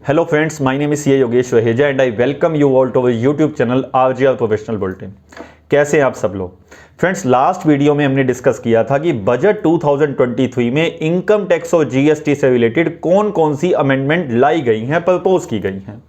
Hello friends, my name is CA Yogesh Waheja and I welcome you all to our YouTube channel RJR Professional Bulletin। कैसे हैं आप सब लोग? Friends, last video में हमने discuss किया था कि बजट 2023 में इनकम टैक्स और जीएसटी से रिलेटेड कौन कौन सी अमेंडमेंट लाई गई हैं, प्रपोज की गई हैं।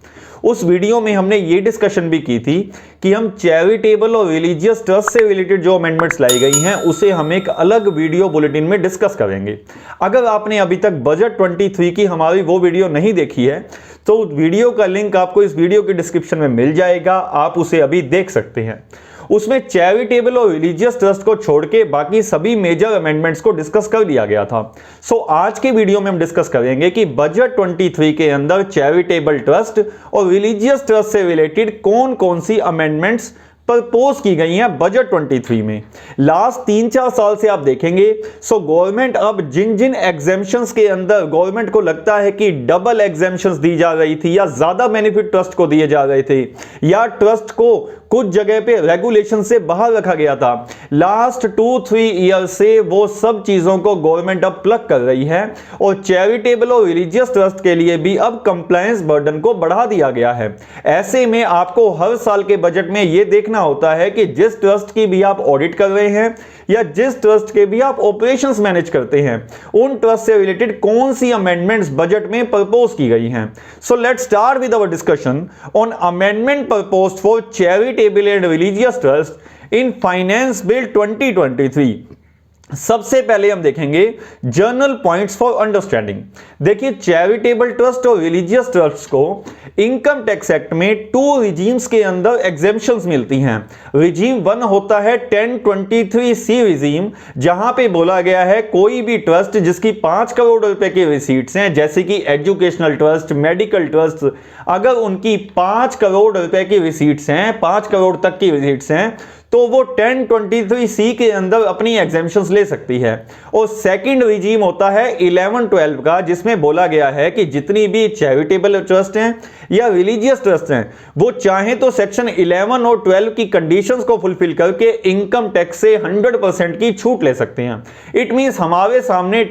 उस वीडियो में हमने ये डिस्कशन भी की थी कि हम चैरिटेबल और रिलीजियस ट्रस्ट से रिलेटेड जो अमेंडमेंट्स लाई गई हैं उसे हम एक अलग वीडियो बुलेटिन में डिस्कस करेंगे। अगर आपने अभी तक बजट 23 की हमारी वो वीडियो नहीं देखी है तो वीडियो का लिंक आपको इस वीडियो के डिस्क्रिप्शन में मिल जाएगा, आप उसे अभी देख सकते हैं। उसमें चैरिटेबल और रिलीजियस ट्रस्ट को छोड़ के बाकी सभी मेजर अमेंडमेंट्स को डिस्कस कर दिया गया था। सो आज के वीडियो में हम डिस्कस करेंगे कि बजट 23 के अंदर चैरिटेबल ट्रस्ट और रिलीजियस ट्रस्ट से रिलेटेड कौन कौन सी अमेंडमेंट्स प्रपोज की गई हैं बजट 23 में। लास्ट 3-4 साल से आप देखेंगे गवर्नमेंट अब जिन जिन एग्जेम्पशंस के अंदर गवर्नमेंट को लगता है कि डबल एग्जेम्पशंस दी जा रही थी या ज्यादा बेनिफिट ट्रस्ट को दिए जा रहे थे या ट्रस्ट को कुछ जगह पे रेगुलेशन से बाहर रखा गया था, लास्ट 2-3 ईयर से वो सब चीजों को गवर्नमेंट अब प्लग कर रही है और चैरिटेबल और रिलीजियस ट्रस्ट के लिए भी अब कंप्लायंस बर्डन को बढ़ा दिया गया है। ऐसे में आपको हर साल के बजट में यह देखना होता है कि जिस ट्रस्ट की भी आप ऑडिट कर रहे हैं या जिस ट्रस्ट के भी आप ऑपरेशंस मैनेज करते हैं उन ट्रस्ट से रिलेटेड कौन सी अमेंडमेंट्स बजट में प्रपोज की गई हैं। So let's start with our discussion on amendment proposed for charitable and religious trust in finance bill 2023। सबसे पहले हम देखेंगे जनरल पॉइंट्स फॉर अंडरस्टैंडिंग। देखिए, चैरिटेबल ट्रस्ट और रिलीजियस ट्रस्ट को इनकम टैक्स एक्ट में 2 रिजीम्स के अंदर एग्जेम्पशंस मिलती हैं। रिजीम 1 होता है 1023C रिजीम, जहां पे बोला गया है कोई भी ट्रस्ट जिसकी 5 करोड़ रुपए की रिसीट्स हैं, जैसे कि एजुकेशनल ट्रस्ट, मेडिकल ट्रस्ट, अगर उनकी 5 करोड़ रुपए की रिसीट्स हैं, 5 करोड़ तक की रिसीट्स हैं, तो वो 1023C के अंदर अपनी एग्जेम्पशंस ले सकती है। और सेकंड रिजीम होता है 1112 का, जिसमें बोला गया है कि जितनी भी चैरिटेबल ट्रस्ट हैं या रिलीजियस ट्रस्ट हैं वो चाहे तो सेक्शन 11 और 12 की कंडीशंस को फुलफिल करके इनकम टैक्स से 100% की छूट ले सकते हैं। इट मींस हमारे सामने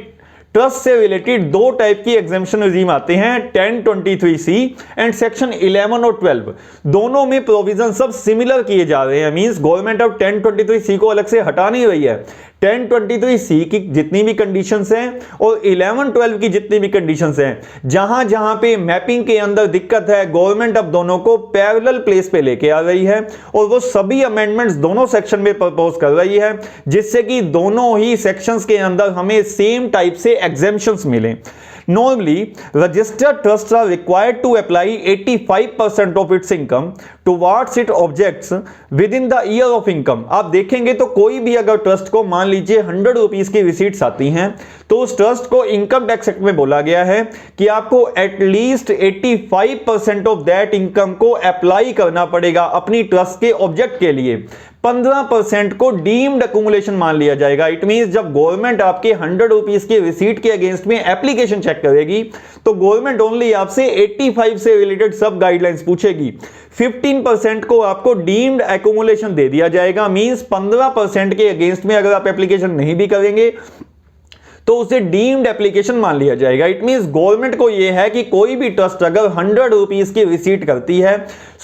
ट्रस्ट से रिलेटेड 2 टाइप की एग्जेम्पशन रिजीम आते हैं, 1023C एंड सेक्शन 11 और 12। दोनों में प्रोविजन सब सिमिलर किए जा रहे हैं। मींस गवर्नमेंट अब 1023C को अलग से हटा नहीं रही है। 1023C की जितनी भी कंडीशंस हैं और 11-12 की जितनी भी कंडीशंस हैं, जहां जहां पे मैपिंग के अंदर दिक्कत है, गवर्नमेंट अब दोनों को पैरेलल प्लेस पे लेके आ रही है और वो सभी अमेंडमेंट्स दोनों सेक्शन में प्रपोज कर रही है, जिससे कि दोनों ही सेक्शंस के अंदर हमें सेम टाइप से एग्जेम्पशंस मिले। Normally, registered trusts are required to apply 85% of its income towards its objects within the year of income। आप देखेंगे तो कोई भी अगर ट्रस्ट को मान लीजिए 100 रुपीज की रिसीट्स आती हैं तो उस ट्रस्ट को इनकम टैक्स एक्ट में बोला गया है कि आपको एटलीस्ट 85% ऑफ दैट इनकम को अप्लाई करना पड़ेगा अपनी ट्रस्ट के ऑब्जेक्ट के लिए। 15% को डीम्ड अक्यूमुलेशन मान लिया जाएगा। इट मींस जब गवर्नमेंट आपके 100 रुपीज की रिसीट के अगेंस्ट में एप्लीकेशन चेक करेगी तो गवर्नमेंट ओनली आपसे 85 से रिलेटेड सब गाइडलाइंस पूछेगी। 15% को आपको डीम्ड अक्यूमुलेशन दे दिया जाएगा। मींस 15% के अगेंस्ट में अगर आप एप्लीकेशन नहीं भी करेंगे तो उसे डीम्ड एप्लीकेशन मान लिया जाएगा। इट मींस गवर्नमेंट को यह है कि कोई भी ट्रस्ट अगर 100 रुपीज की रिसीट करती है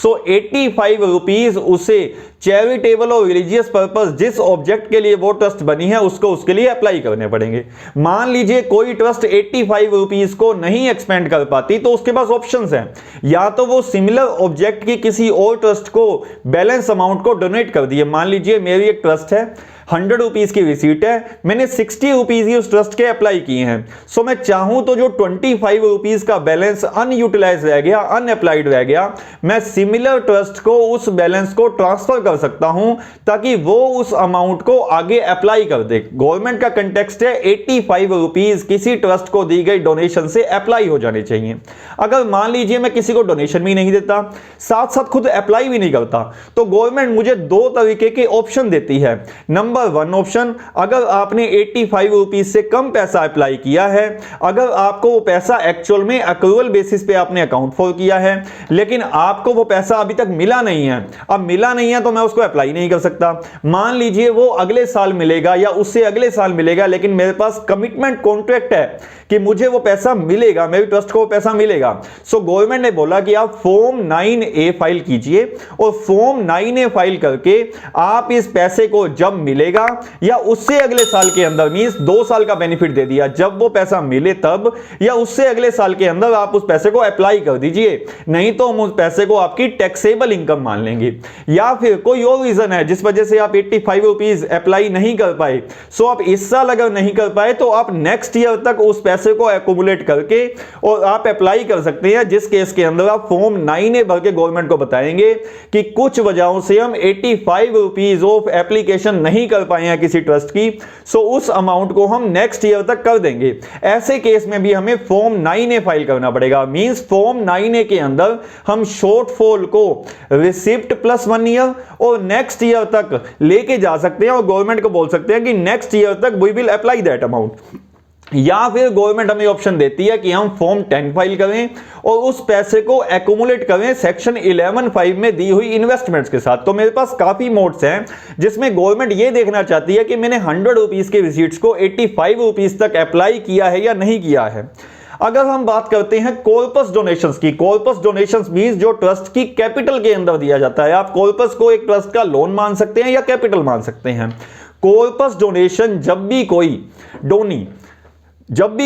सो 85 रुपीज उसे चैरिटेबल और रिलीजियस पर्पस जिस ऑब्जेक्ट के लिए वो ट्रस्ट बनी है उसको उसके लिए अप्लाई करने पड़ेंगे। मान लीजिए कोई ट्रस्ट 85 रुपीज को नहीं एक्सपेंड कर पाती तो उसके पास ऑप्शंस हैं, या तो वो सिमिलर ऑब्जेक्ट की किसी और ट्रस्ट को बैलेंस अमाउंट को डोनेट कर दिए। मान लीजिए मेरी एक ट्रस्ट है, 100 रुपीज की रिसीट है, मैंने 60 रुपीज ही उस ट्रस्ट के अप्लाई किए हैं। सो मैं चाहूं तो जो 25 रुपीज का बैलेंस अनयूटिलाइज रह गया, अनअप्लाइड रह गया, मैं सिमिलर ट्रस्ट को उस बैलेंस को ट्रांसफर कर सकता हूं ताकि वो उस अमाउंट को आगे अप्लाई कर दे। गवर्नमेंट का कंटेक्स्ट है 85 रुपीज किसी ट्रस्ट को दी गई डोनेशन से अप्लाई हो जाने चाहिए। अगर मान लीजिए मैं किसी को डोनेशन भी नहीं देता, साथ साथ खुद अप्लाई भी नहीं करता, तो गवर्नमेंट मुझे 2 तरीके के ऑप्शन देती है। नंबर नंबर 1 ऑप्शन, अगर आपने 85 रुपीज से कम पैसा अप्लाई किया है, अगर आपको वो पैसा एक्चुअल में अक्रूवल बेसिस पे आपने अकाउंट फॉर किया है, लेकिन आपको वो पैसा अभी तक मिला नहीं है, अब मिला नहीं है तो मैं उसको अप्लाई नहीं कर सकता। मान लीजिए वो अगले साल मिलेगा या उससे अगले साल मिलेगा, लेकिन मेरे पास कमिटमेंट कॉन्ट्रैक्ट है कि मुझे वो पैसा मिलेगा, मेरी ट्रस्ट को वो पैसा मिलेगा। सो गवर्नमेंट ने बोला कि आप फॉर्म 9A फाइल कीजिए और फॉर्म 9A फाइल करके आप इस पैसे को जब मिलेगा या उससे अगले साल के अंदर, मींस 2 साल का बेनिफिट दे दिया, जब वो पैसा मिले तब या उससे अगले साल के अंदर आप उस पैसे को अप्लाई कर दीजिए, नहीं तो हम उस पैसे को आपकी टैक्सेबल इनकम मान लेंगे। या फिर कोई और रीजन है जिस वजह से आप 85 रुपीज अप्लाई नहीं कर पाए, सो आप इस साल अगर नहीं कर पाए तो आप नेक्स्ट ईयर तक उस पैसे को एक्यूमुलेट करके और आप अप्लाई कर सकते हैं, जिस केस के अंदर आप फॉर्म 9A भर के गवर्नमेंट को बताएंगे कि कुछ वजहों से हम 85 रुपीज ऑफ एप्लीकेशन नहीं कर पाए हैं किसी ट्रस्ट की, सो उस अमाउंट को हम नेक्स्ट ईयर तक कर देंगे। ऐसे केस में भी हमें फॉर्म 9A फाइल करना पड़ेगा। मींस फॉर्म 9A के अंदर हम शॉर्टफॉल को रिसिप्ट प्लस 1 ईयर और नेक्स्ट ईयर तक लेके जा सकते हैं और गवर्नमेंट को बोल सकते हैं कि नेक्स्ट ईयर तक we will apply that amount. या फिर गवर्नमेंट हमें ऑप्शन देती है कि हम फॉर्म 10 फाइल करें और उस पैसे को एक्यूमुलेट करें सेक्शन 11(5) में दी हुई इन्वेस्टमेंट्स के साथ। तो मेरे पास काफी मोड्स हैं जिसमें गवर्नमेंट ये देखना चाहती है कि मैंने 100 रुपीज के रिसीट्स को 85 रुपीज तक अप्लाई किया है या नहीं किया है। अगर हम बात करते हैं कॉर्पस डोनेशंस की, कॉर्पस डोनेशंस मींस जो ट्रस्ट की कैपिटल के अंदर दिया जाता है। आप कॉर्पस को एक ट्रस्ट का लोन मान सकते हैं या कैपिटल मान सकते हैं। कॉर्पस डोनेशन जब भी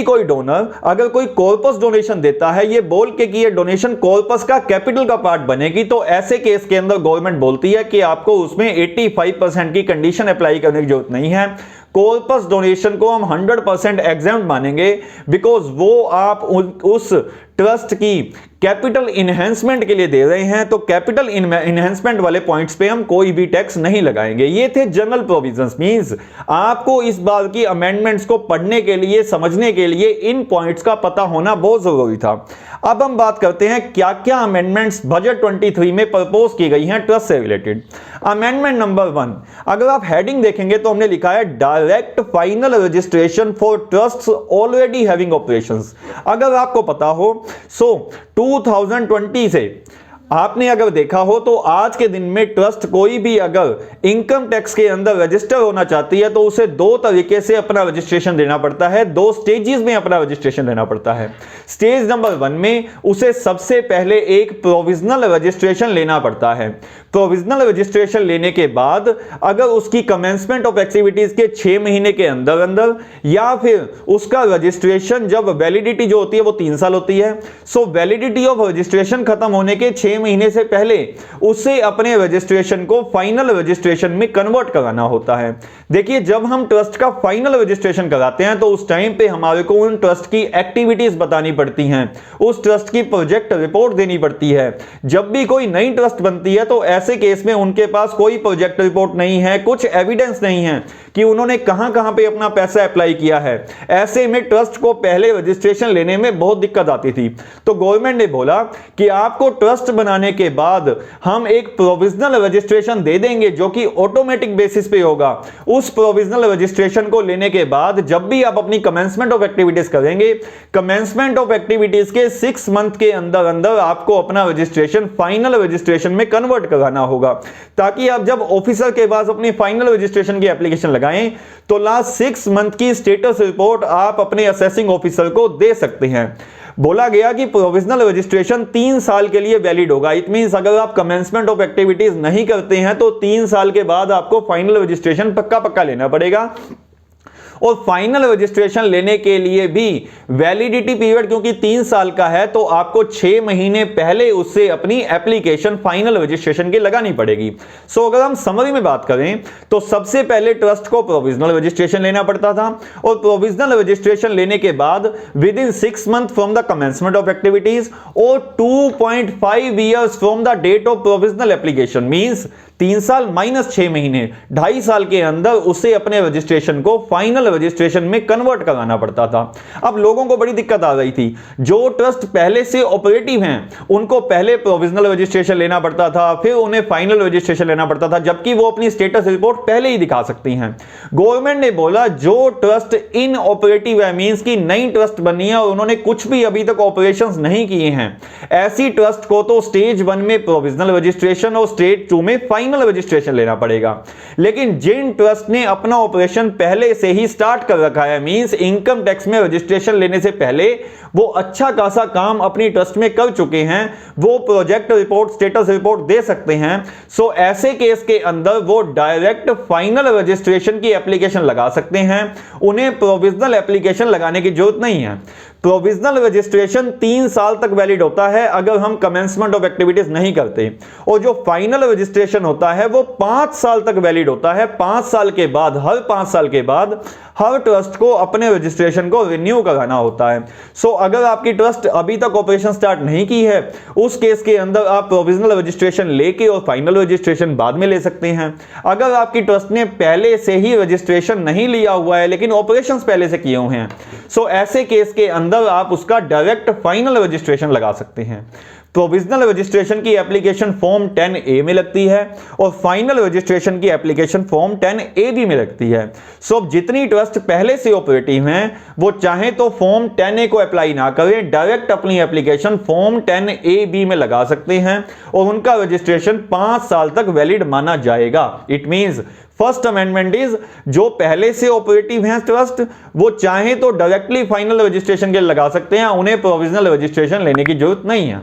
कोई डोनर अगर कोई कॉर्पस डोनेशन देता है ये बोल के कि ये डोनेशन कॉर्पस का कैपिटल का पार्ट बनेगी, तो ऐसे केस के अंदर गवर्नमेंट बोलती है कि आपको उसमें 85% की कंडीशन अप्लाई करने की जरूरत नहीं है। कॉर्पस डोनेशन को हम 100% एग्जेम्प्ट मानेंगे, बिकॉज वो आप उस ट्रस्ट की कैपिटल इनहेंसमेंट के लिए दे रहे हैं, तो कैपिटल इनहेंसमेंट वाले पॉइंट्स पे हम कोई भी टैक्स नहीं लगाएंगे। ये थे जनरल प्रोविजंस। मींस आपको इस बार की अमेंडमेंट्स को पढ़ने के लिए, समझने के लिए इन पॉइंट्स का पता होना बहुत जरूरी था। अब हम बात करते हैं क्या क्या अमेंडमेंट्स बजट 23 में प्रपोज की गई हैं ट्रस्ट से रिलेटेड। अमेंडमेंट नंबर 1, अगर आप हेडिंग देखेंगे तो हमने लिखा है direct final registration for trusts already having operations. अगर आपको पता हो, सो 2020 से आपने अगर देखा हो तो आज के दिन में ट्रस्ट कोई भी अगर इनकम टैक्स के अंदर रजिस्टर होना चाहती है तो उसे 2 तरीके से अपना रजिस्ट्रेशन देना पड़ता है, 2 स्टेजेस में अपना रजिस्ट्रेशन देना पड़ता है। स्टेज नंबर 1 में उसे सबसे पहले एक प्रोविजनल रजिस्ट्रेशन लेना पड़ता है। प्रोविजनल रजिस्ट्रेशन लेने के बाद अगर उसकी कमेंसमेंट ऑफ एक्टिविटीज के 6 महीने के अंदर अंदर या फिर उसका रजिस्ट्रेशन जब वैलिडिटी जो होती है वो 3 साल होती है, सो वैलिडिटी ऑफ रजिस्ट्रेशन खत्म होने के 6 महीने से पहले उसे अपने रजिस्ट्रेशन को फाइनल रजिस्ट्रेशन में कन्वर्ट कराना होता है। देखिए, जब हम ट्रस्ट का फाइनल रजिस्ट्रेशन कराते हैं तो उस टाइम पे हमारे को उन ट्रस्ट की एक्टिविटीज बतानी पड़ती हैं, उस ट्रस्ट की प्रोजेक्ट रिपोर्ट देनी पड़ती है। जब भी कोई नई ट्रस्ट बनती है तो ऐसे केस में उनके पास कोई प्रोजेक्ट रिपोर्ट नहीं है, कुछ एविडेंस नहीं है कि उन्होंने कहां पे अपना पैसा अप्लाई किया है। ऐसे में ट्रस्ट को पहले रजिस्ट्रेशन लेने में बहुत दिक्कत आती थी। तो गवर्नमेंट ने बोला कि आपको ट्रस्ट बनाने के बाद हम एक प्रोविजनल रजिस्ट्रेशन दे देंगे जो कि ऑटोमेटिक बेसिस पे होगा। उस प्रोविजनल रजिस्ट्रेशन को लेने के बाद जब भी आप अपनी कमेंसमेंट ऑफ एक्टिविटीज करेंगे, कमेंसमेंट ऑफ एक्टिविटीज के 6 मंथ के अंदर अंदर आपको अपना रजिस्ट्रेशन फाइनल रजिस्ट्रेशन में कन्वर्ट कराना होगा, ताकि आप जब ऑफिसर के पास अपनी फाइनल रजिस्ट्रेशन की एप्लीकेशन लगाएं तो लास्ट 6 मंथ की स्टेटस रिपोर्ट आप अपने असेसिंग ऑफिसर को दे सकते हैं। बोला गया कि प्रोविजनल रजिस्ट्रेशन 3 साल के लिए वैलिड होगा। इट मींस अगर आप कमेंसमेंट ऑफ एक्टिविटीज नहीं करते हैं तो 3 साल के बाद आपको फाइनल रजिस्ट्रेशन पक्का लेना पड़ेगा। और फाइनल रजिस्ट्रेशन लेने के लिए भी वैलिडिटी पीरियड क्योंकि 3 साल का है तो आपको 6 महीने पहले उससे अपनी एप्लीकेशन फाइनल रजिस्ट्रेशन की लगानी पड़ेगी। सो अगर हम समरी में बात करें तो सबसे पहले ट्रस्ट को प्रोविजनल रजिस्ट्रेशन लेना पड़ता था और प्रोविजनल रजिस्ट्रेशन लेने के बाद within 6 month from the commencement of activities और 2.5 years from the date of provisional application. Means 3 साल माइनस 6 महीने, 2.5 साल के अंदर उसे अपने रजिस्ट्रेशन को फाइनल रजिस्ट्रेशन में कन्वर्ट कराना पड़ता था। अब लोगों को बड़ी दिक्कत आ गई थी, जो ट्रस्ट पहले से ऑपरेटिव हैं उनको पहले प्रोविजनल रजिस्ट्रेशन लेना पड़ता था, फिर उन्हें फाइनल रजिस्ट्रेशन लेना पड़ता था, जबकि वो अपनी स्टेटस रिपोर्ट पहले ही दिखा सकती हैं। गवर्नमेंट ने बोला जो ट्रस्ट इन ऑपरेटिव है, मींस की नई ट्रस्ट बनी है और उन्होंने कुछ भी अभी तक ऑपरेशंस नहीं किए हैं, ऐसी ट्रस्ट को तो स्टेज 1 में प्रोविजनल रजिस्ट्रेशन और स्टेज 2 में फाइनल रजिस्ट्रेशन लेना पड़ेगा। लेकिन जिन ट्रस्ट ने अपना ऑपरेशन पहले से ही स्टार्ट कर रखा है, मींस इनकम टैक्स में रजिस्ट्रेशन लेने से पहले वो अच्छा खासा काम अपनी ट्रस्ट में कर चुके हैं, वो प्रोजेक्ट रिपोर्ट, स्टेटस रिपोर्ट दे सकते हैं, सो ऐसे केस के अंदर वो डायरेक्ट फाइनल रजिस्ट्रेशन की एप्लीकेशन लगा सकते हैं, उन्हें प्रोविजनल एप्लीकेशन लगाने की जरूरत नहीं है। प्रोविजनल रजिस्ट्रेशन 3 साल तक वैलिड होता है अगर हम कमेंसमेंट ऑफ एक्टिविटीज नहीं करते, और जो फाइनल रजिस्ट्रेशन होता है वो 5 साल तक वैलिड होता है। 5 साल के बाद, हर 5 साल के बाद हर ट्रस्ट को अपने रजिस्ट्रेशन को रिन्यू कराना होता है। सो अगर आपकी ट्रस्ट अभी तक ऑपरेशन स्टार्ट नहीं की है, उस केस के अंदर आप प्रोविजनल रजिस्ट्रेशन लेके और फाइनल रजिस्ट्रेशन बाद में ले सकते हैं। अगर आपकी ट्रस्ट ने पहले से ही रजिस्ट्रेशन नहीं लिया हुआ है लेकिन ऑपरेशंस पहले से किए हुए हैं, सो ऐसे केस के अंदर आप उसका डायरेक्ट फाइनल रजिस्ट्रेशन लगा सकते हैं। प्रोविजनल रजिस्ट्रेशन की एप्लीकेशन फॉर्म 10A में लगती है और फाइनल रजिस्ट्रेशन की एप्लीकेशन फॉर्म 10AB में लगती है। सो जितनी ट्रस्ट पहले से ऑपरेटिव हैं वो चाहे तो फॉर्म 10A को अप्लाई ना करें, डायरेक्ट अपनी एप्लीकेशन फॉर्म 10AB में लगा सकते हैं और उनका रजिस्ट्रेशन 5 साल तक वैलिड माना जाएगा। It means first amendment is, जो पहले से ऑपरेटिव हैं ट्रस्ट, वो चाहे तो डायरेक्टली फाइनल रजिस्ट्रेशन के लिए लगा सकते हैं, उन्हें प्रोविजनल रजिस्ट्रेशन लेने की जरूरत नहीं है।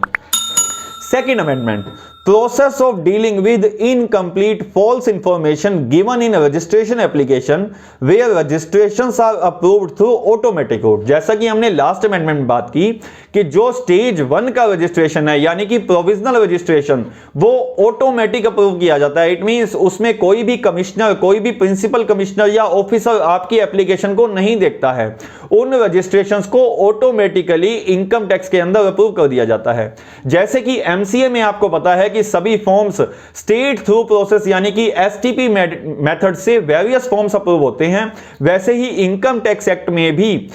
Second amendment, process of dealing with incomplete false information given in a registration application where registrations are approved through automatic route। जैसा कि हमने लास्ट अमेंडमेंट में बात की कि जो स्टेज 1 का रजिस्ट्रेशन है यानी कि प्रोविजनल रजिस्ट्रेशन, वो ऑटोमेटिक अप्रूव किया जाता है। इट मींस उसमें कोई भी कमिश्नर, कोई भी प्रिंसिपल कमिश्नर या ऑफिसर आपकी एप्लीकेशन को नहीं देखता है, उन रजिस्ट्रेशंस को ऑटोमेटिकली इनकम टैक्स के अंदर अप्रूव कर दिया जाता है। जैसे कि एमसीए में आपको पता है कि सभी फॉर्म्स स्टेट थ्रू प्रोसेस यानी कि एसटीपी मेथड से वेरियस फॉर्म्स अप्रूव होते हैं, वैसे ही इनकम टैक्स एक्ट में भी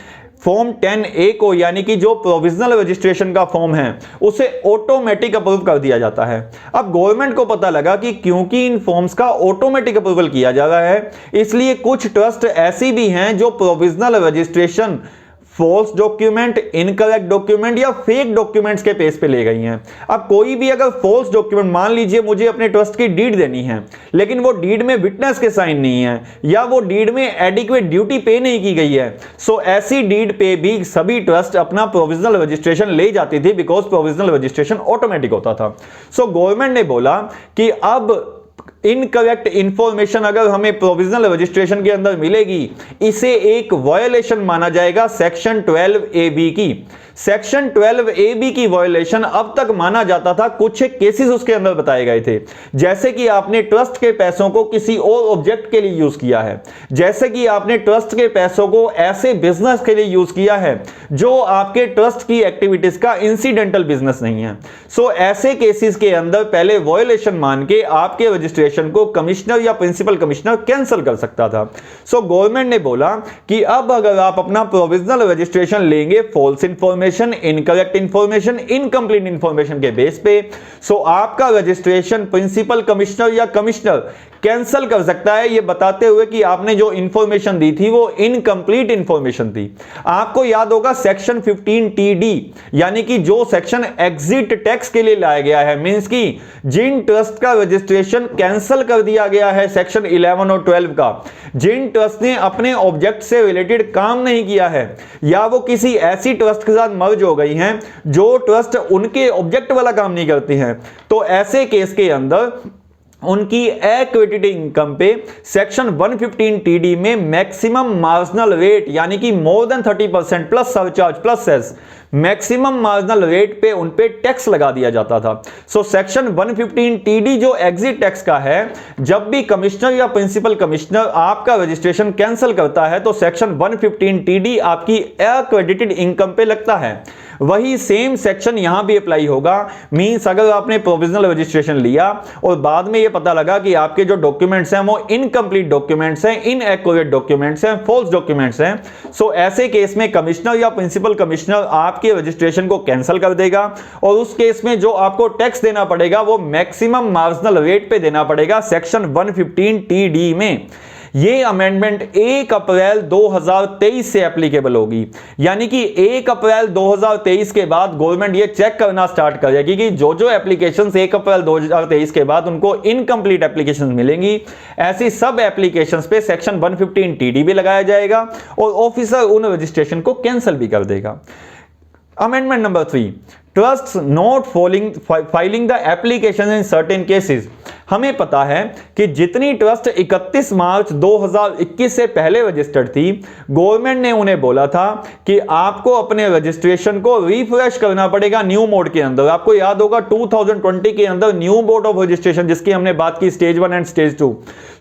फॉर्म 10A को यानी कि जो प्रोविजनल रजिस्ट्रेशन का फॉर्म है उसे ऑटोमेटिक अप्रूव कर दिया जाता है। अब गवर्नमेंट को पता लगा कि क्योंकि इन फॉर्म्स का ऑटोमेटिक अप्रूवल किया जा रहा है, इसलिए कुछ ट्रस्ट ऐसी भी हैं जो provisional registration false document, incorrect document या फेक डॉक्यूमेंट्स के पेज पे ले गई हैं। अब कोई भी अगर फॉल्स डॉक्यूमेंट, मान लीजिए मुझे अपने ट्रस्ट की डीड देनी है लेकिन वो डीड में विटनेस के साइन नहीं है या वो डीड में एडिक्वेट ड्यूटी पे नहीं की गई है, सो ऐसी डीड पे भी सभी ट्रस्ट अपना प्रोविजनल रजिस्ट्रेशन ले जाती थी, बिकॉज प्रोविजनल रजिस्ट्रेशन ऑटोमेटिक होता था। सो गवर्नमेंट ने बोला कि अब इनकरेक्ट इंफॉर्मेशन अगर हमें प्रोविजनल रजिस्ट्रेशन के अंदर मिलेगी, इसे एक वायलेशन माना जाएगा सेक्शन 12AB की। सेक्शन 12AB की वायलेशन अब तक माना जाता था, कुछ केसेस उसके अंदर बताए गए थे, जैसे कि आपने ट्रस्ट के पैसों को किसी और ऑब्जेक्ट के लिए यूज किया है, जैसे कि आपने ट्रस्ट के पैसों को ऐसे बिजनेस के लिए यूज किया है जो आपके ट्रस्ट की एक्टिविटीज का इंसिडेंटल बिजनेस नहीं है। सो ऐसे केसेस के अंदर पहले वायलेशन मान के आपके रजिस्ट्रेशन को कमिश्नर या प्रिंसिपल कमिश्नर कैंसिल कर सकता था। सो गवर्नमेंट ने बोला कि अब अगर आप अपना प्रोविजनल रजिस्ट्रेशन लेंगे false information, incorrect information, incomplete information के बेस पे, सो आपका रजिस्ट्रेशन प्रिंसिपल कमिश्नर या कमिश्नर कैंसिल कर सकता है, ये बताते हुए कि आपने जो इंफॉर्मेशन दी थी वो इनकम्प्लीट इंफॉर्मेशन थी। आपको याद होगा सेक्शन 15TD यानी कि जो सेक्शन एग्जिट टैक्स के लिए लाया गया है, मींस कि जिन ट्रस्ट का रजिस्ट्रेशन कैंसिल कर दिया गया है सेक्शन 11 और 12 का, जिन ट्रस्ट ने अपने ऑब्जेक्ट से रिलेटेड काम नहीं किया है या वो किसी ऐसी ट्रस्ट के साथ मर्ज हो गई हैं जो ट्रस्ट उनके ऑब्जेक्ट वाला काम नहीं करती हैं, तो ऐसे केस के अंदर उनकी एक्विटेड इनकम पे सेक्शन 115TD में मैक्सिमम मार्जिनल रेट यानी कि more than 30% plus surcharge plus cess, maximum marginal rate पे उन पे टैक्स लगा दिया जाता था। सो सेक्शन 115TD जो एग्जिट टैक्स का है, जब भी कमिश्नर या प्रिंसिपल कमिश्नर आपका रजिस्ट्रेशन कैंसिल करता है तो सेक्शन 115TD आपकी एक्रेडिटेड इनकम पे लगता है। वही सेम सेक्शन यहां भी अप्लाई होगा। मींस अगर आपने प्रोविजनल रजिस्ट्रेशन लिया और बाद में ये पता लगा कि आपके जो डॉक्यूमेंट्स हैं वो इनकम्प्लीट डॉक्यूमेंट्स हैं, इनएक्यूरेट डॉक्यूमेंट्स हैं, फॉल्स डॉक्यूमेंट्स हैं, सो ऐसे केस में कमिश्नर या प्रिंसिपल कमिश्नर आपके रजिस्ट्रेशन को कैंसिल कर देगा और उस केस में जो आपको टैक्स देना पड़ेगा वो मैक्सिमम मार्जिनल रेट पे देना पड़ेगा सेक्शन 115 टीडी में। ये अमेंडमेंट 1 अप्रैल 2023 से एप्लीकेबल होगी, यानी कि 1 अप्रैल 2023 के बाद गवर्नमेंट ये चेक करना स्टार्ट करेगी कि जो जो एप्लीकेशंस 1 अप्रैल 2023 के बाद उनको इनकम्प्लीट एप्लीकेशंस मिलेंगी, ऐसी सब एप्लीकेशंस पे सेक्शन 115 टीडी भी लगाया जाएगा और ऑफिसर उन रजिस्ट्रेशन को कैंसिल भी कर देगा। Amendment number 3, trust not filing the application in certain cases. हमें पता है कि जितनी ट्रस्ट 31 मार्च 2021 से पहले रजिस्टर्ड थी, गवर्नमेंट ने उन्हें बोला था कि आपको अपने रजिस्ट्रेशन को रिफ्रेश करना पड़ेगा न्यू मोड के अंदर। आपको याद होगा 2020 के अंदर न्यू मोड ऑफ रजिस्ट्रेशन जिसकी हमने बात की stage 1 and stage 2।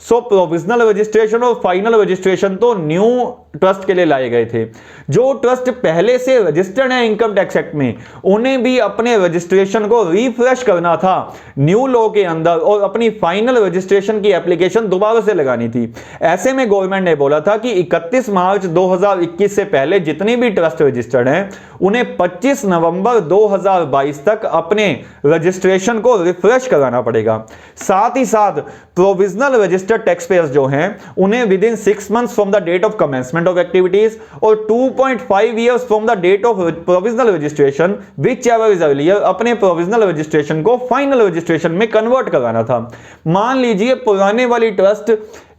So provisional registration और फाइनल रजिस्ट्रेशन तो न्यू ट्रस्ट के लिए लाए गए थे। जो ट्रस्ट पहले से रजिस्टर्ड है इनकम टैक्स एक्ट में, उन्हें भी अपने रजिस्ट्रेशन को रिफ्रेश करना था न्यू लॉ के अंदर और अपनी फाइनल रजिस्ट्रेशन की एप्लीकेशन दोबारा से लगानी थी। ऐसे में गवर्नमेंट ने बोला था कि 31 मार्च 2021 से पहले जितने भी ट्रस्ट रजिस्टर्ड हैं उन्हें 25 नवंबर 2022 तक अपने रजिस्ट्रेशन को रिफ्रेश कराना पड़ेगा। साथ ही साथ प्रोविजनल रजिस्टर्ड टैक्स पेयर्स जो हैं उन्हें within 6 months from the date of commencement of activities और 2.5 years from the date of provisional registration whichever is earlier अपने प्रोविजनल रजिस्ट्रेशन को फाइनल रजिस्ट्रेशन में कन्वर्ट कराना था। मान लीजिए पुराने वाली ट्रस्ट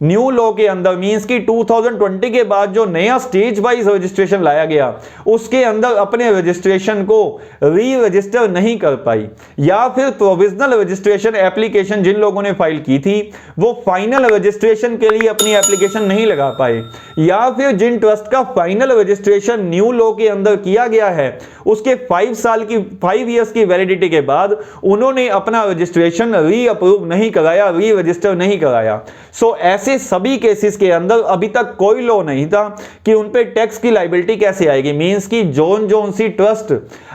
न्यू लॉ के अंदर मींस की 2020 के बाद जो नया स्टेज वाइज रजिस्ट्रेशन लाया गया उसके अंदर अपने रजिस्ट्रेशन को री रजिस्टर नहीं कर पाई, या फिर प्रोविजनल रजिस्ट्रेशन एप्लीकेशन जिन लोगों ने फाइल की थी वो फाइनल रजिस्ट्रेशन के लिए अपनी एप्लीकेशन नहीं लगा पाए, या फिर जिन ट्रस्ट का फाइनल रजिस्ट्रेशन न्यू लॉ के अंदर किया गया है उसके 5 इयर्स की वैलिडिटी के बाद उन्होंने अपना रजिस्ट्रेशन री अप्रूव नहीं कराया, री रजिस्टर नहीं कराया। सो ऐसे सभी केसेस के अंदर अभी तक कोई लॉ नहीं था कि उन पे टैक्स की लायबिलिटी कैसे आएगी। मींस की जोन सी ट्रस्ट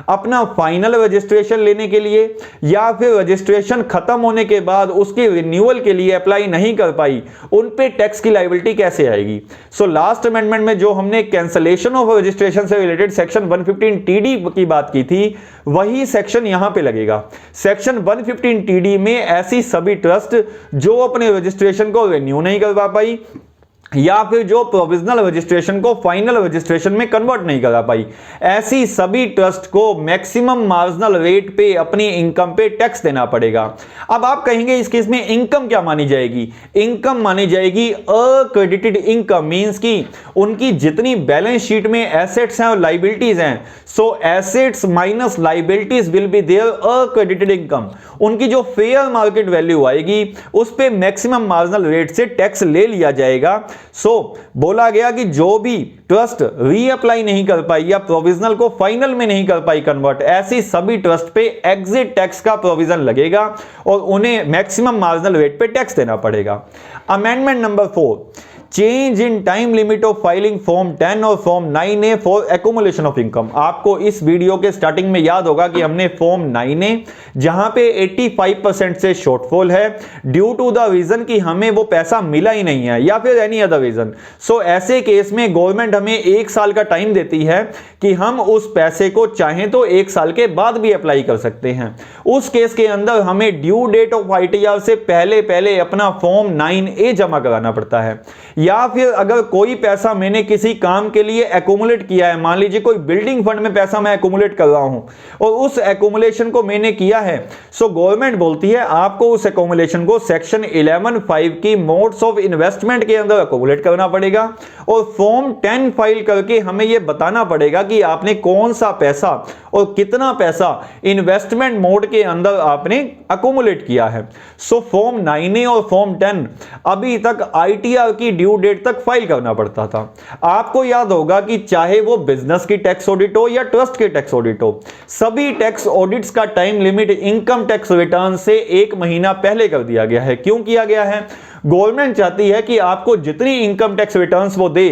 अपना फाइनल रजिस्ट्रेशन लेने के लिए या फिर रजिस्ट्रेशन खत्म होने के बाद उसकी रिन्यूअल के लिए अप्लाई नहीं कर पाई, उन पे टैक्स की लायबिलिटी कैसे आएगी। सो लास्ट अमेंडमेंट में जो हमने कैंसलेशन ऑफ रजिस्ट्रेशन से रिलेटेड सेक्शन 115 टीडी की बात की थी वही सेक्शन यहां पे लगेगा। सेक्शन 115 टीडी में ऐसी सभी ट्रस्ट जो अपने रजिस्ट्रेशन को रिन्यू नहीं कर पाई या फिर जो प्रोविजनल रजिस्ट्रेशन को फाइनल रजिस्ट्रेशन में कन्वर्ट नहीं करा पाई, ऐसी सभी ट्रस्ट को मैक्सिमम मार्जिनल रेट पे अपनी इनकम पे टैक्स देना पड़ेगा। अब आप कहेंगे इस केस में इनकम क्या मानी जाएगी? इनकम मानी जाएगी अक्रेडिटेड इनकम, मींस की उनकी जितनी बैलेंस शीट में एसेट्स हैं और लाइबिलिटीज हैं, so assets minus liabilities will be their accredited income. उनकी जो फेयर मार्केट वैल्यू आएगी उस पे मैक्सिमम मार्जिनल रेट से टैक्स ले लिया जाएगा। सो बोला गया कि जो भी ट्रस्ट रीअप्लाई नहीं कर पाई या प्रोविजनल को फाइनल में नहीं कर पाई कन्वर्ट, ऐसी सभी ट्रस्ट पे एग्जिट टैक्स का प्रोविजन लगेगा और उन्हें मैक्सिमम मार्जिनल रेट पे टैक्स देना पड़ेगा। Amendment number 4, change in time limit of filing form 10 और form 9A for accumulation of income. आपको इस वीडियो के स्टार्टिंग में याद होगा कि हमने फॉर्म 9A जहां पे 85% से शॉर्टफॉल है ड्यू टू द रीजन कि हमें वो पैसा मिला ही नहीं है या फिर एनी अदर रीजन। सो ऐसे केस में गवर्नमेंट हमें 1 साल का टाइम देती है कि हम उस पैसे को चाहें तो 1 साल के बाद भी अप्लाई कर सकते हैं। उस केस के अंदर हमें ड्यू डेट ऑफ ITR से पहले अपना फॉर्म 9A जमा कराना पड़ता है। या फिर अगर कोई पैसा मैंने किसी काम के लिए एक्यूमुलेट किया है, मान लीजिए कोई बिल्डिंग फंड में पैसा मैं एक्यूमुलेट कर रहा हूं और उस एक्यूमुलेशन को मैंने किया है, सो गवर्नमेंट बोलती है आपको उस एक्यूमुलेशन को सेक्शन 11(5) की मोड्स ऑफ इन्वेस्टमेंट के अंदर एक्यूमुलेट करना पड़ेगा और फॉर्म 10 फाइल करके हमें यह बताना पड़ेगा कि आपने कौन सा पैसा और कितना पैसा इन्वेस्टमेंट मोड के अंदर आपने एक्यूमुलेट किया है। सो फॉर्म 9A और फॉर्म 10 अभी तक ITR की ड्यू डेट तक फाइल करना पड़ता था। आपको याद होगा कि चाहे वो बिजनेस की टैक्स ऑडिट हो या ट्रस्ट के टैक्स ऑडिट हो, सभी टैक्स ऑडिट्स का time limit income tax return से 1 महीना पहले कर दिया गया है। क्यों किया गया है? गवर्नमेंट चाहती है कि आपको जितनी इनकम टैक्स रिटर्न्स वो दे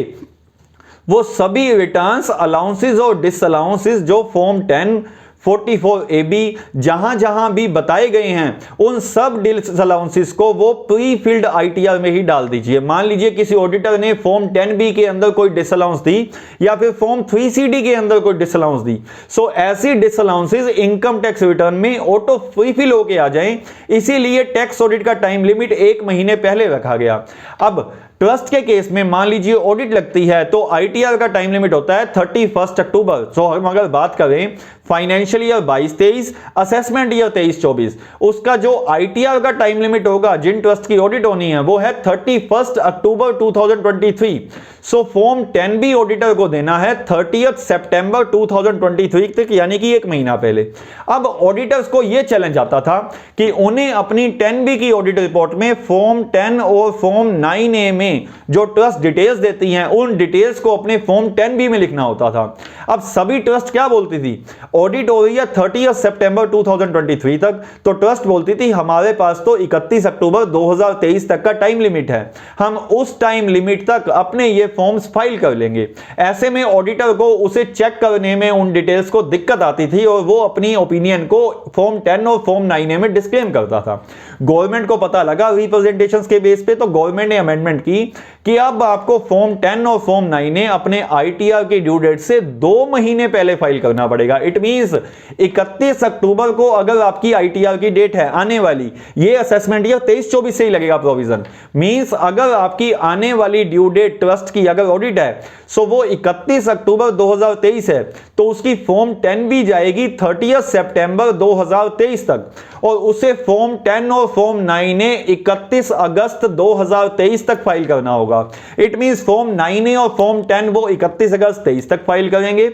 वो सभी रिटर्न्स, अलाउंसेस और डिसअलाउंसेस जो फॉर्म 10 44AB जहां जहां भी बताए गए हैं उन सब डिसअलाउंसेस को वो प्री फिल्ड आईटीआर में ही डाल दीजिए। मान लीजिए किसी ऑडिटर ने फॉर्म 10B के अंदर कोई डिसअलाउंस दी या फिर फॉर्म 3CD के अंदर कोई डिसअलाउंस दी, सो ऐसी डिसअलाउंसेस इनकम टैक्स रिटर्न में ऑटो फ्री फिल होके आ जाएं। इसीलिए टैक्स ऑडिट का टाइम लिमिट 1 महीने पहले रखा गया। अब ट्रस्ट के केस में मान लीजिए ऑडिट लगती है तो आईटीआर का टाइम लिमिट होता है 31 अक्टूबर। सो हम अगर बात करें फाइनेंशियल ईयर 22-23, असेसमेंट ईयर 23-24, उसका जो आईटीआर का टाइम लिमिट होगा जिन ट्रस्ट की ऑडिट होनी है वो है 31 अक्टूबर 2023। सो फॉर्म 10B ऑडिटर को देना है 30 सितंबर 2023 तक, यानी कि 1 महीना पहले। अब ऑडिटर्स को यह चैलेंज आता था कि उन्हें अपनी 10B की ऑडिट रिपोर्ट में फॉर्म 10 और फॉर्म 9A में जो ट्रस्ट डिटेल्स देती हैं उन डिटेल्स को अपने फॉर्म 10B में लिखना होता था। अब सभी ट्रस्ट क्या बोलती थी, ऑडिट हो रही है 30 सितंबर 2023 तक, तो ट्रस्ट बोलती थी हमारे पास तो 31 अक्टूबर 2023 तक का टाइम लिमिट है, हम उस टाइम लिमिट तक अपने ये फॉर्म्स फाइल कर लेंगे। ऐसे में ऑडिटर को उसे चेक करने में उन डिटेल्स को दिक्कत आती थी और वो अपनी ओपिनियन को फॉर्म 10 और फॉर्म 9A में डिस्क्लेम करता था। गवर्नमेंट को पता लगा रिप्रेजेंटेशंस के बेस पे, तो गवर्नमेंट ने अमेंडमेंट की कि अब आपको फॉर्म 10 और फॉर्म 9A अपने आईटीआर की ड्यू डेट से 2 महीने पहले फाइल करना पड़ेगा। इट मींस 31 अक्टूबर को अगर आपकी आईटीआर की डेट है आने वाली, ये असेसमेंट ईयर 23-24 से ही लगेगा प्रोविजन। मींस अगर आपकी आने वाली ड्यू डेट ट्रस्ट की अगर ऑडिट है सो वो 31 अक्टूबर 2023 है, तो उसकी फॉर्म 10B जाएगी 30 सितंबर 2023 तक और उसे फॉर्म 10 और फॉर्म 9A 31 अगस्त 2023 तक फाइल करना होगा। इट मींस फॉर्म 9A और फॉर्म 10 वो 31 अगस्त 23 तक फाइल करेंगे।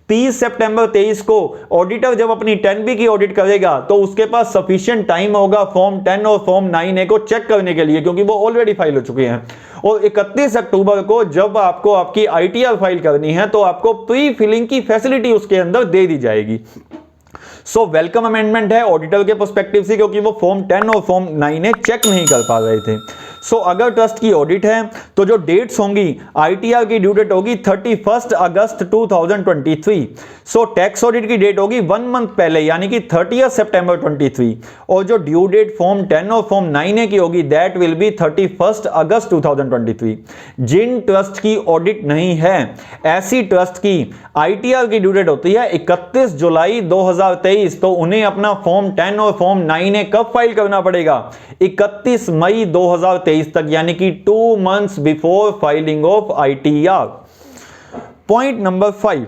30 सितंबर 23 को ऑडिटर जब अपनी 10B की ऑडिट करेगा तो उसके पास सफिशिएंट टाइम होगा फॉर्म 10 और फॉर्म 9A को चेक करने के लिए, क्योंकि वो ऑलरेडी फाइल हो चुके हैं। और 31 अक्टूबर को जब आपको आपकी आईटीआर फाइल करनी है तो आपको प्री फिलिंग की फैसिलिटी उसके अंदर दे दी जाएगी। सो वेलकम अमेंडमेंट है ऑडिटर के पर्सपेक्टिव से, क्योंकि वो फॉर्म 10 और फॉर्म 9A चेक नहीं कर पा रहे थे। सो अगर ट्रस्ट की ऑडिट है तो जो डेट्स होंगी, आईटीआर की ड्यू डेट होगी 31 अगस्त 2023। सो टैक्स ऑडिट की डेट होगी 1 मंथ पहले, यानी कि 30 सितंबर 23, और जो ड्यू डेट फॉर्म 10 और फॉर्म 9A की होगी दैट विल बी 31 अगस्त 2023। जिन ट्रस्ट की ऑडिट नहीं है ऐसी ट्रस्ट की आईटीआर की ड्यू डेट होती है 31 जुलाई 2023, तो उन्हें अपना फॉर्म 10 और फॉर्म 9A कब फाइल करना पड़ेगा, 31 मई 2023 तक, यानी कि 2 months before filing of ITR. Point number 5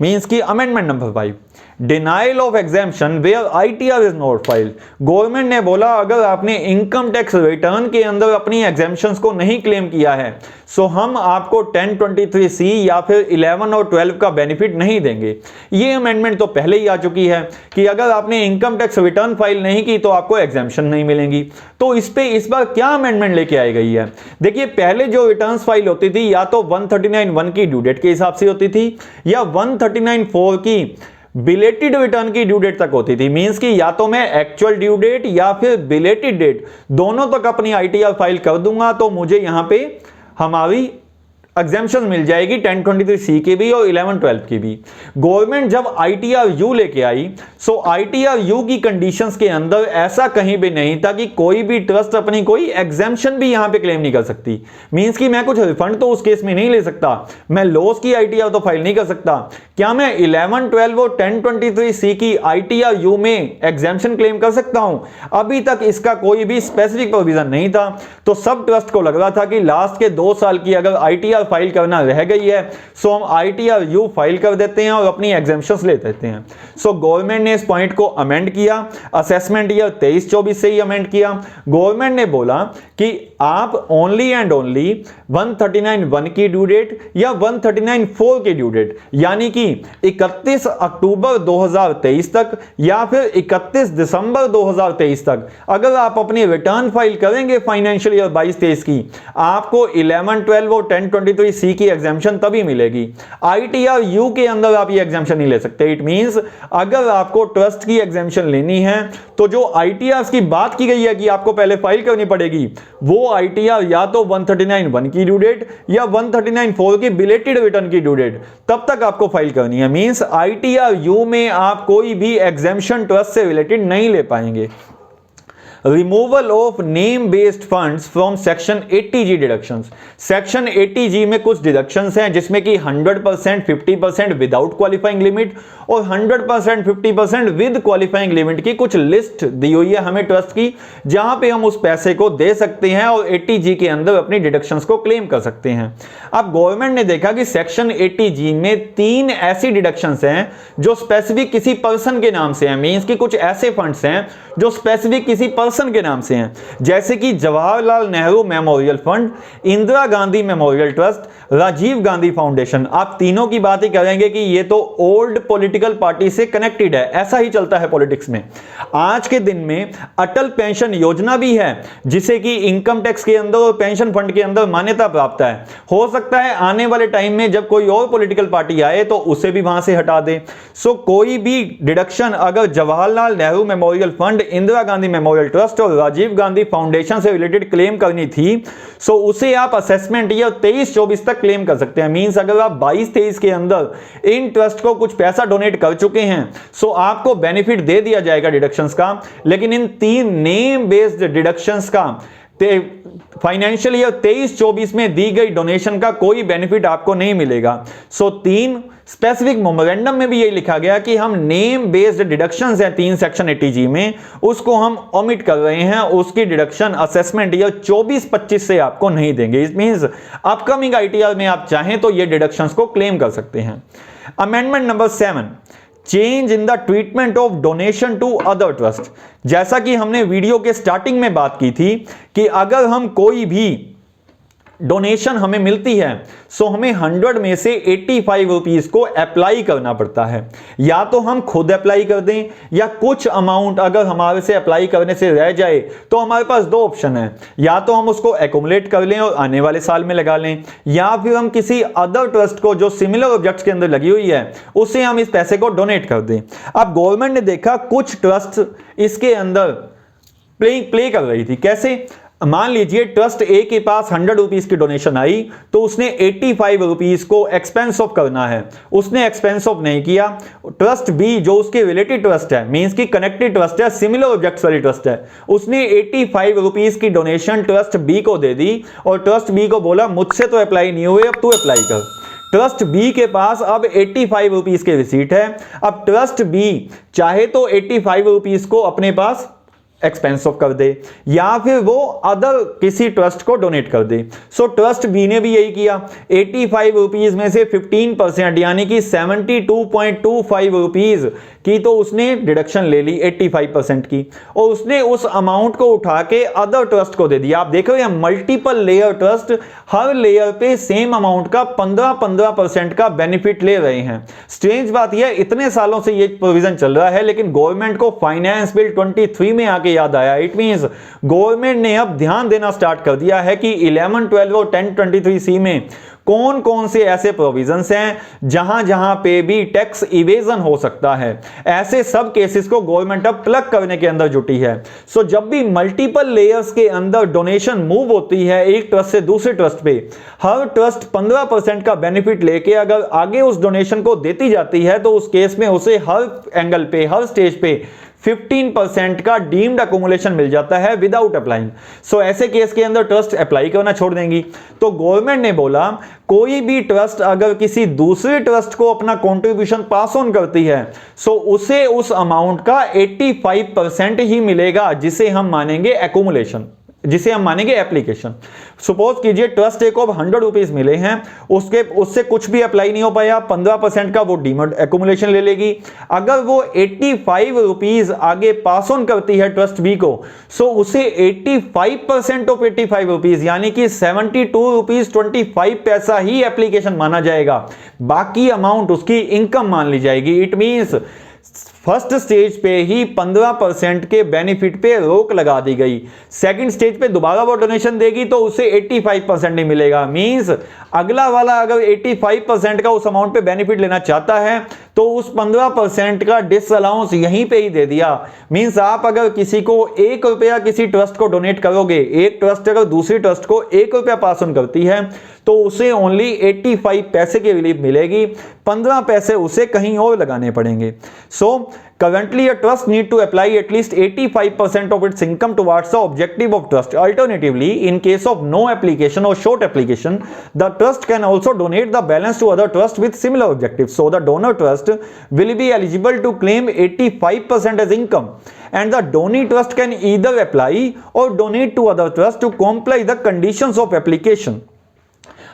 means की amendment number 5, denial of exemption where ITR is not filed. Government ने बोला अगर आपने इनकम टैक्स रिटर्न के अंदर अपनी एग्जेम्पशंस को नहीं क्लेम किया है सो हम आपको 1023C या फिर 11 और 12 का बेनिफिट नहीं देंगे। ये अमेंडमेंट तो पहले ही आ चुकी है कि अगर आपने इनकम टैक्स रिटर्न फाइल नहीं की तो आपको एग्जेम्पशन नहीं मिलेंगी। तो इस पे इस बार क्या अमेंडमेंट लेके आई गई है, देखिए पहले जो रिटर्न्स फाइल होती थी या तो 139(1) की ड्यू डेट के हिसाब से होती थी या 139(4) की बिलेटेड रिटर्न की ड्यू डेट तक होती थी। मींस कि या तो मैं एक्चुअल ड्यू डेट या फिर बिलेटेड डेट दोनों तक अपनी आईटीआर फाइल कर दूंगा तो मुझे यहां पे हमारी एग्जेम्पशन मिल जाएगी 1023C की भी और 11-12 की भी। गवर्नमेंट जब ITRU लेके आई सो ITRU की कंडीशंस के अंदर ऐसा कहीं भी नहीं था कि कोई भी ट्रस्ट अपनी कोई एग्जेम्पशन भी यहां पे क्लेम नहीं कर सकती। मींस कि मैं कुछ रिफंड तो उस केस में नहीं ले सकता, मैं लॉस की ITR तो फाइल नहीं कर सकता। क्या मैं 11-12 और 1023C की ITRU में एग्जेम्पशन क्लेम कर सकता हूं? अभी तक इसका कोई भी स्पेसिफिक प्रोविजन नहीं था। तो सब ट्रस्ट को लग रहा था कि लास्ट के 2 साल की अगर ITR फाइल करना रह गई है सो हम ITRU फाइल कर देते हैं और अपनी एग्जेम्पशंस ले देते हैं। सो गवर्नमेंट ने इस पॉइंट को अमेंड किया, असेसमेंट ईयर 23-24 से ही अमेंड किया। गवर्नमेंट ने बोला कि आप ओनली एंड ओनली 139(1) की ड्यू डेट या 139(4) की ड्यू डेट यानी कि 31 अक्टूबर 2023 तक या फिर 31 दिसंबर 2023 तक अगर आप अपनी रिटर्न फाइल करेंगे फाइनेंशियल ईयर 22-23 की, आपको 11-12 और 1023 2023C की एग्जामिशन तभी मिलेगी। ITR U के अंदर आप ये एग्जामिशन नहीं ले सकते। इट मींस अगर आपको ट्रस्ट की एग्जामिशन लेनी है तो जो ITR की बात की गई है कि आपको पहले फाइल करनी पड़ेगी, वो ITR या तो 139(1) की ड्यू डेट या 139(4) की बिलेटेड रिटर्न की ड्यू डेट तब तक आपको फाइल करनी है। मींस ITR U में आप कोई भी एग्जामिशन ट्रस्ट से रिलेटेड नहीं ले पाएंगे। Removal of name based funds from section 80G deductions. Section 80G में कुछ डिडक्शंस हैं जिसमें कि 100%, 50% विदाउट क्वालिफाइंग लिमिट और 100%, 50% विद क्वालिफाइंग लिमिट की कुछ लिस्ट दी हुई है हमें ट्रस्ट की, जहां पे हम उस पैसे को दे सकते हैं और 80G के अंदर अपनी डिडक्शंस को क्लेम कर सकते हैं। अब गवर्नमेंट ने देखा कि सेक्शन 80G में 3 ऐसी डिडक्शंस हैं जो स्पेसिफिक किसी पर्सन के नाम से हैं। मींस कि कुछ ऐसे फंड्स हैं जो स्पेसिफिक किसी पर्सन के नाम से हैं, जैसे कि Jawaharlal Nehru memorial fund, Indira Gandhi memorial trust, Rajiv Gandhi foundation. आप तीनों की बात ही करेंगे कि ये तो ओल्ड पॉलिटिकल पार्टी से कनेक्टेड है, ऐसा ही चलता है पॉलिटिक्स में। आज के दिन में अटल पेंशन योजना भी है जिसे कि इनकम टैक्स के अंदर और पेंशन फंड के अंदर मान्यता प्राप्त है। हो सकता है आने वाले टाइम में जब कोई और पॉलिटिकल पार्टी आए तो उसे भी वहां से हटा दे। सो कोई भी डिडक्शन अगर Jawaharlal Nehru memorial fund, Indira Gandhi memorial trust और राजीव गांधी फाउंडेशन से रिलेटेड क्लेम करनी थी, सो उसे आप असेसमेंट ईयर 23-24 तक क्लेम कर सकते हैं। मींस अगर आप 22-23 के अंदर इन ट्रस्ट को कुछ पैसा डोनेट कर चुके हैं, सो आपको बेनिफिट दे दिया जाएगा डिडक्शंस का। लेकिन इन 3 नेम बेस्ड डिडक्शंस का फाइनेंशियल ईयर 23-24 में दी गई डोनेशन का कोई बेनिफिट आपको नहीं मिलेगा। सो 3 स्पेसिफिक मेमोरेंडम में भी यही लिखा गया कि हम नेम बेस्ड डिडक्शंस हैं 3 सेक्शन 80G में, उसको हम ओमिट कर रहे हैं, उसकी डिडक्शन असेसमेंट ईयर 24-25 से आपको नहीं देंगे। इट मींस अपकमिंग ITR में आप चाहें तो ये डिडक्शंस को क्लेम कर सकते हैं। Amendment number 7, change in the treatment of donation to other trust. जैसा कि हमने वीडियो के स्टार्टिंग में बात की थी कि अगर हम कोई भी डोनेशन हमें मिलती है सो हमें 100 में से 85 रुपीज को अप्लाई करना पड़ता है। या तो हम खुद अप्लाई कर दें या कुछ अमाउंट अगर हमारे से अप्लाई करने से रह जाए तो हमारे पास 2 ऑप्शन है, या तो हम उसको एक्युमुलेट कर लें और आने वाले साल में लगा लें, या फिर हम किसी अदर ट्रस्ट को जो सिमिलर ऑब्जेक्ट्स के अंदर लगी हुई है उसे हम इस पैसे को डोनेट कर दें। अब गवर्नमेंट ने देखा कुछ ट्रस्ट इसके अंदर प्ले कर रही थी। कैसे? मान लीजिए ट्रस्ट ए के पास 100 रुपीज की डोनेशन आई तो उसने 85 रुपीज को एक्सपेंस ऑफ करना है, उसने एक्सपेंस ऑफ नहीं किया। ट्रस्ट बी जो उसके रिलेटेड ट्रस्ट है, मींस की कनेक्टेड ट्रस्ट है, सिमिलर ऑब्जेक्ट्स वाली ट्रस्ट है, उसने 85 रुपीज की डोनेशन ट्रस्ट बी को दे दी और ट्रस्ट बी को बोला मुझसे तो अप्लाई नहीं हुए, अब तू अप्लाई कर। ट्रस्ट बी के पास अब 85 रुपीज की रिसीट है। अब ट्रस्ट बी चाहे तो 85 रुपीज को अपने पास एक्सपेंस ऑफ कर दे या फिर वो अदर किसी ट्रस्ट को डोनेट कर दे। सो ट्रस्ट बी ने भी यही किया, 85 रुपीज में से 15% यानी कि 72.25 रुपीज की तो उसने डिडक्शन ले ली 85% की और उसने उस अमाउंट को उठा के अदर ट्रस्ट को दे दिया। आप देख रहे हैं multiple layer trust her layer पे सेम अमाउंट का 15% का बेनिफिट ले रहे हैं। स्ट्रेंज बात यह इतने सालों से ये प्रोविजन चल रहा है लेकिन गवर्नमेंट को फाइनेंस बिल 23 में आके याद आया। इट मींस गवर्नमेंट ने अब ध्यान देना स्टार्ट कर दिया है कि 11, 12 और 1023C में कौन कौन से ऐसे प्रोविजंस हैं जहां जहां पे भी टैक्स इवेजन हो सकता है। ऐसे सब केसेस को गवर्नमेंट अब प्लग करने के अंदर जुटी है। सो जब भी मल्टीपल लेयर्स के अंदर डोनेशन मूव होती है एक ट्रस्ट से दूसरे ट्रस्ट पे, हर ट्रस्ट 15% का बेनिफिट लेके अगर आगे उस डोनेशन को देती जाती है तो उस केस में उसे हर एंगल पे, हर स्टेज पे 15% का डीम्ड अकोमुलेशन मिल जाता है विदाउट अप्लाइंग। सो ऐसे केस के अंदर ट्रस्ट अप्लाई करना छोड़ देंगी। तो गवर्नमेंट ने बोला कोई भी ट्रस्ट अगर किसी दूसरे ट्रस्ट को अपना कंट्रीब्यूशन पास ऑन करती है सो उसे उस अमाउंट का 85% ही मिलेगा जिसे हम मानेंगे अकोमुलेशन, जिसे हम मानेंगे एप्लीकेशन। सपोज कीजिए ट्रस्ट ए को अब 100 रुपीज मिले हैं, उससे कुछ भी अप्लाई नहीं हो पाया, 15% का वो डीमड एकुमुलेशन ले लेगी। अगर वो 85 रुपीज आगे पास ऑन करती है ट्रस्ट बी को सो उसे 85% ऑफ 85 रुपीज यानी कि 72 रुपीज 25 पैसा ही एप्लीकेशन माना जाएगा, बाकी अमाउंट उसकी इनकम मान ली जाएगी। इट मींस फर्स्ट स्टेज पे ही 15% के बेनिफिट पे रोक लगा दी गई। सेकंड स्टेज पे दोबारा वो डोनेशन देगी तो उसे 85% नहीं मिलेगा। मींस अगला वाला अगर 85% का उस अमाउंट पे बेनिफिट लेना चाहता है तो उस 15% का डिसअलाउंस यहीं पे ही दे दिया। मींस आप अगर किसी को 1 रुपया किसी ट्रस्ट को डोनेट करोगे, एक ट्रस्ट अगर दूसरी ट्रस्ट को 1 रुपया पास ऑन करती है तो उसे ओनली 85 पैसे की रिलीफ मिलेगी, 15 पैसे उसे कहीं और लगाने पड़ेंगे। सो currently a trust need to apply at least 85% of its income towards the objective of trust. Alternatively, in case of no application or short application, the trust can also donate the balance to other trust with similar objectives. So the donor trust will be eligible to claim 85% as income, and the donee trust can either apply or donate to other trust to comply the conditions of application.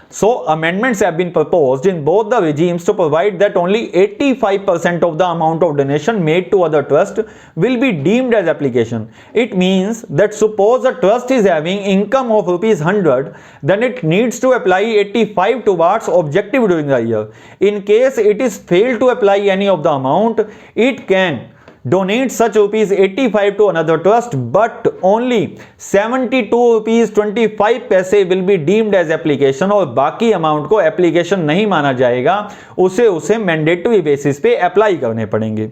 So amendments have been proposed in both the regimes to provide that only 85% of the amount of donation made to other trust will be deemed as application. It means that suppose a trust is having income of ₹100, then it needs to apply 85 towards objective during the year. In case it is failed to apply any of the amount, it can donate such ₹85 to another trust, but only 72.25 rupees will be deemed as application, और बाकी amount को application नहीं माना जाएगा, उसे mandatory basis पे apply करने पड़ेंगे।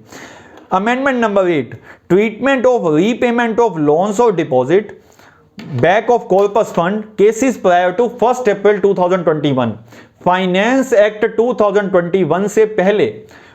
Amendment number 8, treatment of repayment of loans और deposit back of corpus fund cases prior to 1 April 2021। Finance act 2021 से पहले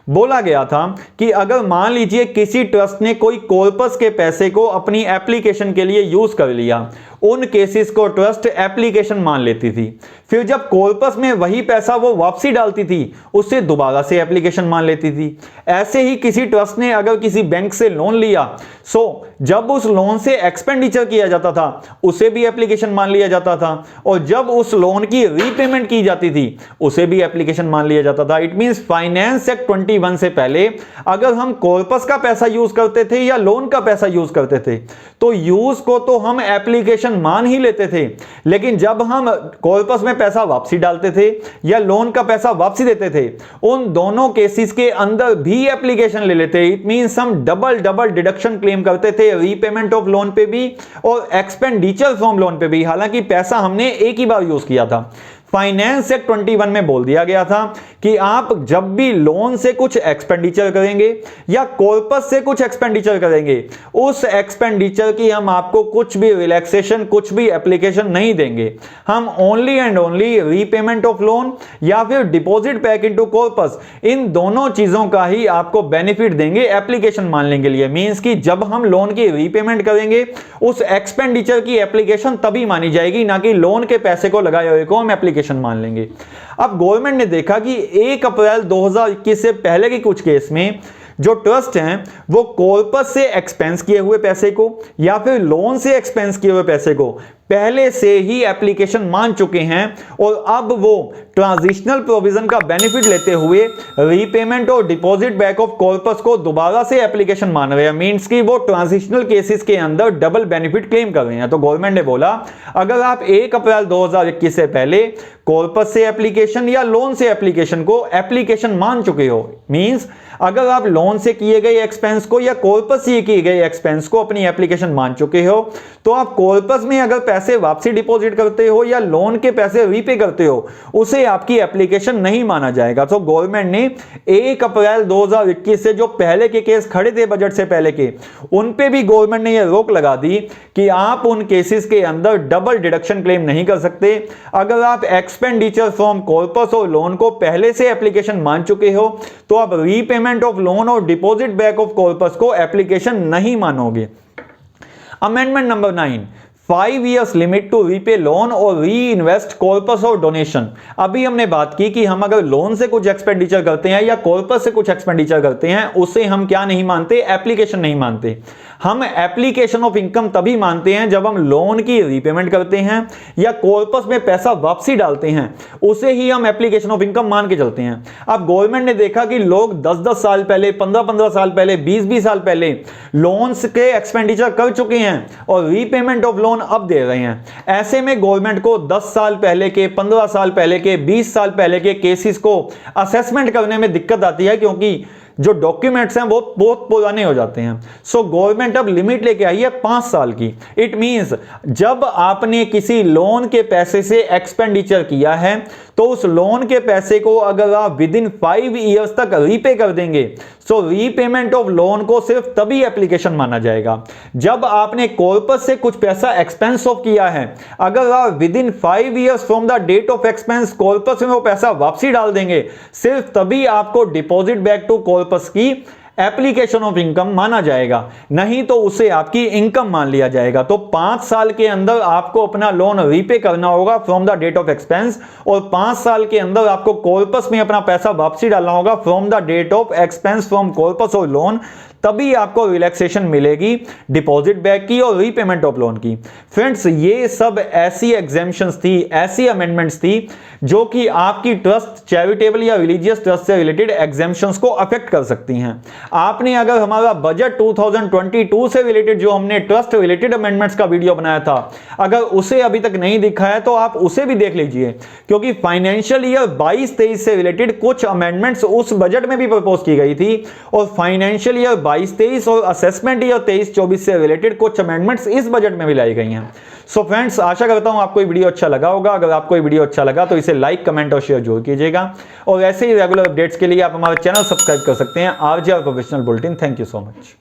बोला गया था कि अगर मान लीजिए किसी ट्रस्ट ने कोई कॉर्पस के पैसे को अपनी एप्लीकेशन के लिए यूज कर लिया, उन केसेस को ट्रस्ट एप्लीकेशन मान लेती थी। फिर जब कॉर्पस में वही पैसा वो वापसी डालती थी, उसे दोबारा से एप्लीकेशन मान लेती थी। ऐसे ही किसी ट्रस्ट ने अगर किसी बैंक से लोन लिया, सो जब उस लोन से एक्सपेंडिचर किया जाता था उसे भी एप्लीकेशन मान लिया जाता था, और जब उस लोन की रीपेमेंट की जाती थी उसे भी एप्लीकेशन मान लिया जाता था। इट मींस फाइनेंस एक्ट 21 से पहले अगर हम कॉर्पस का पैसा यूज करते थे या लोन का पैसा यूज करते थे तो यूज को तो हम एप्लीकेशन मान ही लेते थे, लेकिन जब हम कॉर्पस में पैसा वापसी डालते थे या लोन का पैसा वापसी देते थे, उन दोनों केसेस के अंदर भी एप्लीकेशन ले लेते। इट मींस हम डबल डिडक्शन क्लेम करते थे, रीपेमेंट ऑफ लोन पे भी और एक्सपेंडिचर फ्रॉम लोन पे भी, हालांकि पैसा हमने एक ही बार यूज किया था। फाइनेंस एक्ट 21 में बोल दिया गया था कि आप जब भी लोन से कुछ एक्सपेंडिचर करेंगे या कॉर्पस से कुछ एक्सपेंडिचर करेंगे, उस एक्सपेंडिचर की हम आपको कुछ भी रिलैक्सेशन, कुछ भी एप्लीकेशन नहीं देंगे। हम only and only repayment of loan या फिर डिपॉजिट बैक इनटू कॉर्पस, इन दोनों चीजों का ही आपको बेनिफिट देंगे एप्लीकेशन मानने के लिए। मींस कि जब हम लोन की रीपेमेंट करेंगे उस एक्सपेंडिचर की एप्लीकेशन तभी मानी जाएगी, ना कि लोन के पैसे को लगाए हुए को हम एप्लीकेशन मान लेंगे। अब गवर्नमेंट ने देखा कि 1 अप्रैल 2021 से पहले के कुछ केस में जो ट्रस्ट हैं वो कॉर्पस से एक्सपेंस किए हुए पैसे को या फिर लोन से एक्सपेंस किए हुए पैसे को पहले से ही एप्लीकेशन मान चुके हैं, और अब वो ट्रांजिशनल प्रोविजन का बेनिफिट लेते हुए रीपेमेंट और डिपॉजिट बैक ऑफ कॉर्पस को दोबारा से एप्लीकेशन मान रहे हैं। मींस कि वो ट्रांजिशनल केसेस के अंदर डबल बेनिफिट क्लेम कर रहे हैं। तो गवर्नमेंट ने बोला अगर आप 1 अप्रैल 2021 से पहले कॉर्पस से एप्लीकेशन या लोन से एप्लीकेशन को एप्लीकेशन मान चुके हो, मींस अगर आप लोन से किए गए एक्सपेंस को या कॉर्पस से किए गए एक्सपेंस को अपनी एप्लीकेशन मान चुके हो, तो आप कॉर्पस में अगर पैसे वापसी डिपॉजिट करते हो या लोन के पैसे रीपे करते हो, उसे आपकी एप्लीकेशन नहीं माना जाएगा। तो गवर्नमेंट ने 1 अप्रैल 2021 से जो पहले के केस खड़े थे बजट से पहले के, उन पे भी गवर्नमेंट ने यह रोक लगा दी कि आप उन केसेस के अंदर डबल डिडक्शन क्लेम नहीं कर सकते। अगर आप एक्सपेंडिचर फ्रॉम कॉर्पस और लोन को पहले से एप्लीकेशन मान चुके हो तो आप रीपेमेंट ऑफ लोन और डिपॉजिट बैक ऑफ कॉर्पस को एप्लीकेशन नहीं मानोगे। Amendment number 9, 5 years limit to repay loan और री इन्वेस्ट कॉर्पस और डोनेशन। अभी हमने बात की कि हम अगर लोन से कुछ एक्सपेंडिचर करते हैं या कॉर्पस से कुछ एक्सपेंडिचर करते हैं, उसे हम क्या नहीं मानते, एप्लीकेशन नहीं मानते। हम एप्लीकेशन ऑफ इनकम तभी मानते हैं जब हम लोन की रीपेमेंट करते हैं या कॉर्पस में पैसा वापसी डालते हैं, उसे ही हम एप्लीकेशन ऑफ इनकम मान के चलते हैं। अब गवर्नमेंट ने देखा कि लोग 10-10 साल पहले, 15-15 साल पहले, 20-20 साल पहले लोन्स के एक्सपेंडिचर कर चुके हैं और रीपेमेंट ऑफ लोन अब दे रहे हैं। ऐसे में गवर्नमेंट को 10 साल पहले के, 15 साल पहले के, 20 साल पहले के केसेस को असेसमेंट करने में दिक्कत आती है, क्योंकि जो डॉक्यूमेंट्स हैं वो बहुत पुराने हो जाते हैं। सो गवर्नमेंट अब लिमिट लेके आई है 5 साल की। इट मींस जब आपने किसी लोन के पैसे से एक्सपेंडिचर किया है तो उस लोन के पैसे को अगर आप विद इन 5 ईयर्स तक रीपे कर देंगे, सो रीपेमेंट ऑफ लोन को सिर्फ तभी एप्लीकेशन माना जाएगा जब आपने कॉर्पस से कुछ पैसा एक्सपेंस ऑफ किया है। अगर आप within 5 years from the date of expense corpus में वो पैसा वापसी डाल देंगे, सिर्फ तभी आपको डिपॉजिट बैक टू कॉर्पस की एप्लीकेशन ऑफ इनकम माना जाएगा, नहीं तो उसे आपकी इनकम मान लिया जाएगा। तो 5 साल के अंदर आपको अपना लोन रीपे करना होगा from the date of expense, और 5 साल के अंदर आपको कॉर्पस में अपना पैसा वापसी डालना होगा from the date of expense from corpus और लोन, तभी आपको रिलैक्सेशन मिलेगी डिपॉजिट बैक की और रीपेमेंट ऑफ लोन की। फ्रेंड्स, ये सब ऐसी एग्जेम्पशंस थी, ऐसी अमेंडमेंट्स थी जो कि आपकी ट्रस्ट, चैरिटेबल या रिलीजियस ट्रस्ट से रिलेटेड एग्जेम्पशंस को अफेक्ट कर सकती हैं। आपने अगर हमारा बजट 2022 से रिलेटेड जो हमने ट्रस्ट रिलेटेड अमेंडमेंट्स का वीडियो बनाया था, अगर उसे अभी तक नहीं दिखा है तो आप उसे भी देख लीजिए, क्योंकि फाइनेंशियल ईयर 22-23 से रिलेटेड कुछ अमेंडमेंट्स उस बजट में भी प्रपोज की गई थी, और फाइनेंशियल ईयर 22-23 और असेसमेंट ईयर 23-24 से रिलेटेड कुछ अमेंडमेंट्स इस बजट में भी लाई गई हैं। सो फ्रेंड्स, आशा करता हूं आपको ये वीडियो अच्छा लगा होगा। अगर आपको ये वीडियो अच्छा लगा तो इसे लाइक, कमेंट और शेयर जरूर कीजिएगा, और ऐसे ही रेगुलर अपडेट्स के लिए आप हमारा चैनल सब्सक्राइब कर सकते हैं, RJ professional bulletin. Thank you so much.